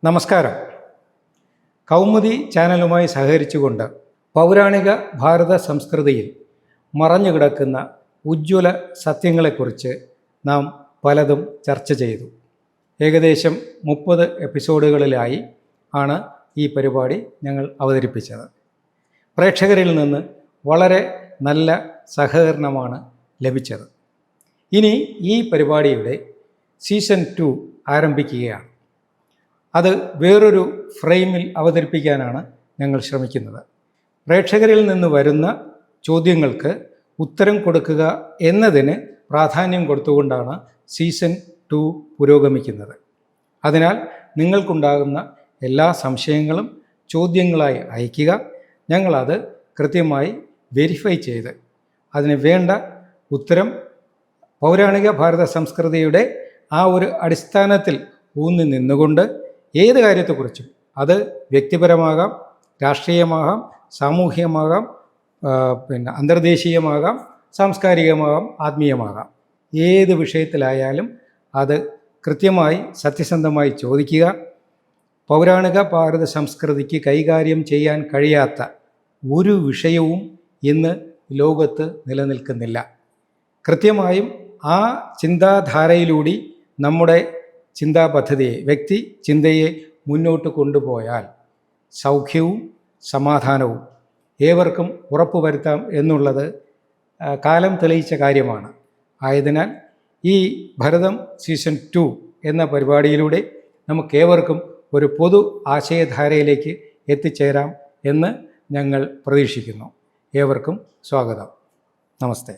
നമസ്കാരം. കൗമുദി ചാനലുമായി സഹകരിച്ചുകൊണ്ട് പൗരാണിക ഭാരത സംസ്കൃതിയിൽ മറഞ്ഞുകിടക്കുന്ന ഉജ്ജ്വല സത്യങ്ങളെക്കുറിച്ച് നാം പലതും ചർച്ച ചെയ്തു. ഏകദേശം 30 എപ്പിസോഡുകളിലായി ആണ് ഈ പരിപാടി ഞങ്ങൾ അവതരിപ്പിച്ചത്. പ്രേക്ഷകരിൽ നിന്ന് വളരെ നല്ല സഹകരണമാണ് ലഭിച്ചത്. ഇനി ഈ പരിപാടിയുടെ സീസൺ 2 ആരംഭിക്കുകയാണ്. അത് വേറൊരു ഫ്രെയിമിൽ അവതരിപ്പിക്കാനാണ് ഞങ്ങൾ ശ്രമിക്കുന്നത്. പ്രേക്ഷകരിൽ നിന്ന് വരുന്ന ചോദ്യങ്ങൾക്ക് ഉത്തരം കൊടുക്കുക എന്നതിന് പ്രാധാന്യം കൊടുത്തുകൊണ്ടാണ് സീസൺ 2 പുരോഗമിക്കുന്നത്. അതിനാൽ നിങ്ങൾക്കുണ്ടാകുന്ന എല്ലാ സംശയങ്ങളും ചോദ്യങ്ങളായി അയയ്ക്കുക. ഞങ്ങളത് കൃത്യമായി വെരിഫൈ ചെയ്ത് അതിന് വേണ്ട ഉത്തരം പൗരാണിക ഭാരത സംസ്കൃതിയുടെ ആ ഒരു അടിസ്ഥാനത്തിൽ ഊന്നി നിന്നുകൊണ്ട് ഏത് കാര്യത്തെക്കുറിച്ചും, അത് വ്യക്തിപരമാകാം, രാഷ്ട്രീയമാകാം, സാമൂഹികമാകാം, അന്തർദേശീയമാകാം, സാംസ്കാരികമാകാം, ആത്മീയമാകാം, ഏത് വിഷയത്തിലായാലും അത് കൃത്യമായി സത്യസന്ധമായി ചോദിക്കുക. പൗരാണിക ഭാരത സംസ്കൃതിക്ക് കൈകാര്യം ചെയ്യാൻ കഴിയാത്ത ഒരു വിഷയവും ഇന്ന് ലോകത്ത് നിലനിൽക്കുന്നില്ല. കൃത്യമായും ആ ചിന്താധാരയിലൂടെ നമ്മുടെ ചിന്താ പദ്ധതിയെ, വ്യക്തി ചിന്തയെ മുന്നോട്ട് കൊണ്ടുപോയാൽ സൗഖ്യവും സമാധാനവും ഏവർക്കും ഉറപ്പുവരുത്താം എന്നുള്ളത് കാലം തെളിയിച്ച കാര്യമാണ്. ആയതിനാൽ ഈ ഭരതം സീസൺ 2 എന്ന പരിപാടിയിലൂടെ നമുക്കേവർക്കും ഒരു പൊതു ആശയധാരയിലേക്ക് എത്തിച്ചേരാം എന്ന് ഞങ്ങൾ പ്രതീക്ഷിക്കുന്നു. ഏവർക്കും സ്വാഗതം. നമസ്തേ.